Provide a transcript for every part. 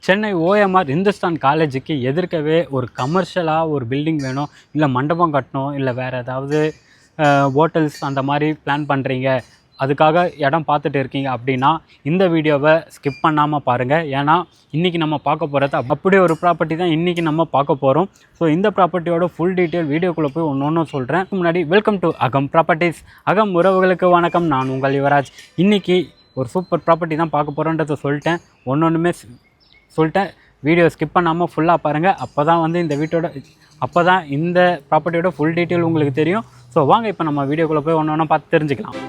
Chennai OMR Hindustan காலேஜுக்கு எதிர்க்கவே ஒரு கமர்ஷியலாக ஒரு பில்டிங் வேணும், இல்லை மண்டபம் கட்டணும், இல்லை வேறு ஏதாவது ஹோட்டல்ஸ் அந்த மாதிரி பிளான் பண்ணுறீங்க, அதுக்காக இடம் பார்த்துட்டு இருக்கீங்க அப்படின்னா இந்த வீடியோவை ஸ்கிப் பண்ணாமல் பாருங்கள். ஏன்னா இன்றைக்கி நம்ம பார்க்க போகிறது அப்படியே ஒரு ப்ராப்பர்ட்டி தான் இன்றைக்கி நம்ம பார்க்க போகிறோம். ஸோ இந்த ப்ராப்பர்ட்டியோட ஃபுல் டீட்டெயில் வீடியோக்குள்ளே போய் ஒன்று சொல்கிறேன். முன்னாடி வெல்கம் டு அகம் ப்ராப்பர்ட்டிஸ். அகம் உறவுகளுக்கு வணக்கம், நான் உங்கள் யுவராஜ். இன்றைக்கி ஒரு சூப்பர் ப்ராப்பர்ட்டி தான் பார்க்க போகிறோன்றதை சொல்லிட்டேன். ஒன்றுமே சொல்லிட்டேன். வீடியோ ஸ்கிப் பண்ணாமல் ஃபுல்லாக பாருங்கள். அப்போ தான் இந்த ப்ராப்பர்ட்டியோட ஃபுல் டீட்டெயில் உங்களுக்கு தெரியும். ஸோ வாங்க இப்போ நம்ம வீடியோக்குள்ளே போய் ஒன்று பார்த்து தெரிஞ்சுக்கலாம்.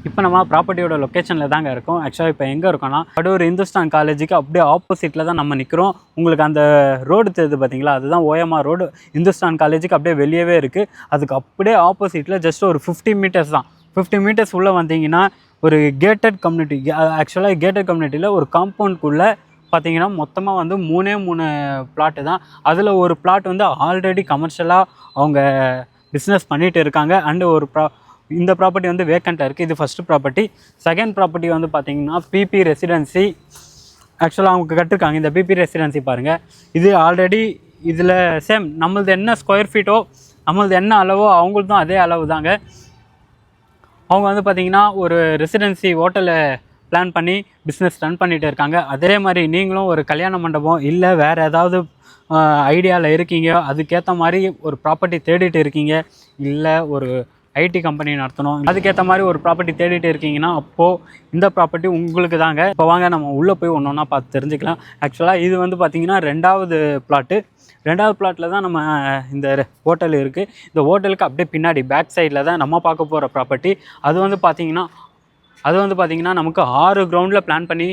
இப்போ நம்ம ப்ராப்பர்ட்டியோட லொக்கேஷனில் தாங்க இருக்கோம். ஆக்சுவலாக இப்போ எங்கே இருக்கோன்னா கடூர் இந்துஸ்தான் காலேஜுக்கு அப்படியே ஆப்போசிட்டில் தான் நம்ம நிற்கிறோம். உங்களுக்கு அந்த ரோடு தெரியுது பார்த்தீங்களா, அதுதான் ஓஎம்ஆர் ரோடு. இந்துஸ்தான் காலேஜுக்கு அப்படியே வெளியவே இருக்குது. அதுக்கு அப்படியே ஆப்போசிட்டில் ஜஸ்ட் ஒரு 50 மீட்டர்ஸ் தான். 50 மீட்டர்ஸ் உள்ளே வந்தீங்கன்னா ஒரு கேட்டட் கம்யூனிட்டி. ஆக்சுவலாக கேட்டட் கம்யூனிட்டியில் ஒரு காம்பவுண்ட்குள்ளே பார்த்தீங்கன்னா மொத்தமாக வந்து 3 பிளாட்டு தான். அதில் ஒரு பிளாட் வந்து ஆல்ரெடி கமர்ஷியலாக அவங்க பிஸ்னஸ் பண்ணிகிட்டு இருக்காங்க. அண்டு இந்த ப்ராப்பர்ட்டி வந்து வேக்கண்ட்டாக இருக்குது. இது ஃபஸ்ட்டு ப்ராப்பர்ட்டி. செகண்ட் ப்ராப்பர்ட்டி வந்து பார்த்திங்கன்னா பிபி ரெசிடென்சி. ஆக்சுவலாக அவங்க கட்டிருக்காங்க இந்த பிபி ரெசிடென்சி பாருங்கள். இது ஆல்ரெடி இதில் சேம் நம்மளது என்ன ஸ்கொயர் ஃபீட்டோ, நம்மளது என்ன அளவோ அவங்களுக்கும் அதே அளவு தாங்க. அவங்க வந்து பார்த்திங்கன்னா ஒரு ரெசிடென்சி ஹோட்டலை பிளான் பண்ணி பிஸ்னஸ் ரன் பண்ணிகிட்டு இருக்காங்க. அதே மாதிரி நீங்களும் ஒரு கல்யாண மண்டபம் இல்லை வேறு ஏதாவது ஐடியாவில் இருக்கீங்க, அதுக்கேற்ற மாதிரி ஒரு ப்ராப்பர்ட்டி தேடிட்டு இருக்கீங்க, இல்லை ஒரு ஐடி கம்பெனி நடத்தணும், அதுக்கேற்ற மாதிரி ஒரு ப்ராப்பர்ட்டி தேடிட்டு இருக்கீங்கன்னா அப்போது இந்த ப்ராப்பர்ட்டி உங்களுக்கு தாங்க. இப்போ வாங்க நம்ம உள்ளே போய் ஒன்றா பார்த்து தெரிஞ்சுக்கலாம். ஆக்சுவலாக இது வந்து பார்த்திங்கன்னா ரெண்டாவது பிளாட்டில் தான் நம்ம இந்த ஹோட்டல் இருக்குது. இந்த ஹோட்டலுக்கு அப்படியே பின்னாடி பேக் சைடில் தான் நம்ம பார்க்க போகிற ப்ராப்பர்ட்டி. அது வந்து பார்த்திங்கன்னா நமக்கு 6 கிரவுண்டில் பிளான் பண்ணி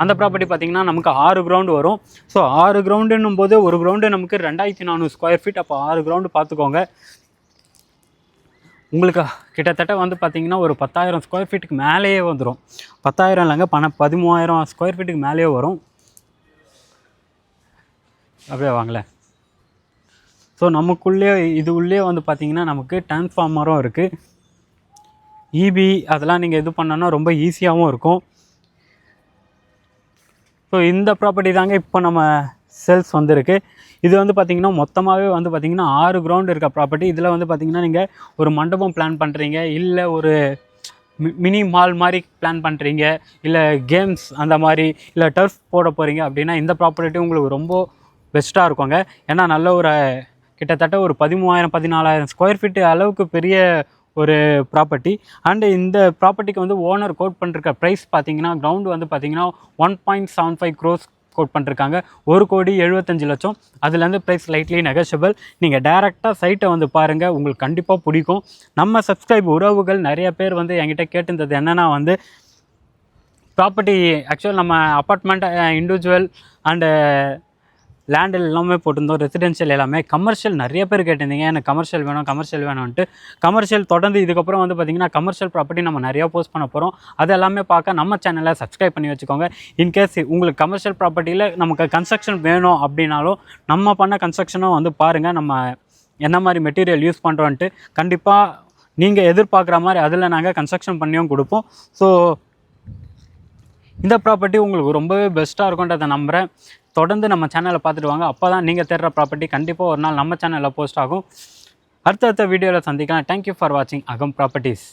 அந்த ப்ராப்பர்ட்டி பார்த்திங்கன்னா நமக்கு 6 கிரவுண்டு வரும். ஸோ 6 கிரவுண்டுன்னும் போது ஒரு கிரவுண்டு நமக்கு 2400 ஸ்கொயர் ஃபீட். அப்போ 6 கிரவுண்டு பார்த்துக்கோங்க. உங்களுக்கு கிட்டத்தட்ட வந்து பார்த்திங்கன்னா ஒரு 10,000 ஸ்கொயர் ஃபீட்டுக்கு மேலேயே வந்துடும். 10,000 இல்லைங்க, 13,000 ஸ்கொயர் ஃபீட்டுக்கு மேலேயே வரும். அப்படியே வாங்கலை. ஸோ இது உள்ளே வந்து பார்த்திங்கன்னா நமக்கு டிரான்ஸ்ஃபார்மரும் இருக்குது. இபி அதெல்லாம் நீங்கள் இது பண்ணோன்னா ரொம்ப ஈஸியாகவும் இருக்கும். ஸோ இந்த ப்ராப்பர்ட்டி தாங்க இப்போ நம்ம சேல்ஸ் வந்திருக்கு. இது வந்து பார்த்திங்கன்னா மொத்தமாகவே வந்து பார்த்திங்கன்னா 6 கிரவுண்டு இருக்க ப்ராப்பர்ட்டி. இதில் வந்து பார்த்திங்கன்னா நீங்கள் ஒரு மண்டபம் பிளான் பண்ணுறீங்க, இல்லை ஒரு மினி மால் மாதிரி பிளான் பண்ணுறீங்க, இல்லை கேம்ஸ் அந்த மாதிரி, இல்லை டர்ஃப் போட போகிறீங்க அப்படின்னா இந்த ப்ராப்பர்ட்டி உங்களுக்கு ரொம்ப பெஸ்ட்டாக இருக்குங்க. ஏன்னா நல்ல ஒரு கிட்டத்தட்ட ஒரு 13,000-14,000 ஸ்கொயர் ஃபீட்டு அளவுக்கு பெரிய ஒரு ப்ராப்பர்ட்டி. அண்டு இந்த ப்ராப்பர்ட்டிக்கு வந்து ஓனர் கோட் பண்ணிருக்க ப்ரைஸ் பார்த்திங்கன்னா கிரவுண்டு வந்து பார்த்திங்கன்னா 1.75 crores கோட் பண்ணிருக்காங்க. 1,75,00,000. அதுலேருந்து ப்ரைஸ் லைட்லி நெகோஷியபிள். நீங்கள் டேரெக்டாக சைட்டை வந்து பாருங்கள், உங்களுக்கு கண்டிப்பாக பிடிக்கும். நம்ம சப்ஸ்கிரைப் உறவுகள் நிறைய பேர் வந்து என்கிட்ட கேட்டிருந்தது என்னென்னா வந்து ப்ராப்பர்ட்டி ஆக்சுவல் நம்ம அப்பார்ட்மெண்ட் இண்டிவிஜுவல் அண்டு லேண்டில் எல்லாமே போட்டிருந்தோம், ரெசிடென்ஷியல் எல்லாமே. கமர்ஷியல் நிறைய பேர் கேட்டிருந்தீங்க, எனக்கு கமர்ஷியல் வேணும்ன்ட்டு. கமர்ஷியல் தொடர்ந்து இதுக்கப்புறம் வந்து பார்த்திங்கன்னா கமர்ஷியல் ப்ராப்பர்ட்டி நம்ம நிறையா போஸ்ட் பண்ண போகிறோம். அது எல்லாமே பார்க்க நம்ம சேனலை சப்ஸ்கிரைப் பண்ணி வச்சுக்கோங்க. இன்கேஸ் உங்களுக்கு கமர்ஷியல் ப்ராப்பர்ட்டியில் நமக்கு கன்ஸ்ட்ரக்ஷன் வேணும் அப்படின்னாலும் நம்ம பண்ண கன்ஸ்ட்ரக்ஷனும் வந்து பாருங்கள், நம்ம என்ன மாதிரி மெட்டீரியல் யூஸ் பண்ணுறோன்ட்டு. கண்டிப்பாக நீங்கள் எதிர்பார்க்குற மாதிரி அதில் நாங்கள் கன்ஸ்ட்ரக்ஷன் பண்ணியும் கொடுப்போம். ஸோ இந்த ப்ராப்பர்ட்டி உங்களுக்கு ரொம்பவே பெஸ்ட்டாக இருக்கும்ன்றதை நம்புகிறேன். தொடர்ந்து நம்ம சேனலை பார்த்துட்டு வாங்க. அப்போ தான் நீங்கள் தேடுற ப்ராப்பர்ட்டி கண்டிப்பாக ஒரு நாள் நம்ம சேனலில் போஸ்ட் ஆகும். அடுத்த வீடியோவில் சந்திக்கலாம். தேங்க்யூ ஃபார் வாட்சிங் அகம் ப்ராப்பர்ட்டிஸ்.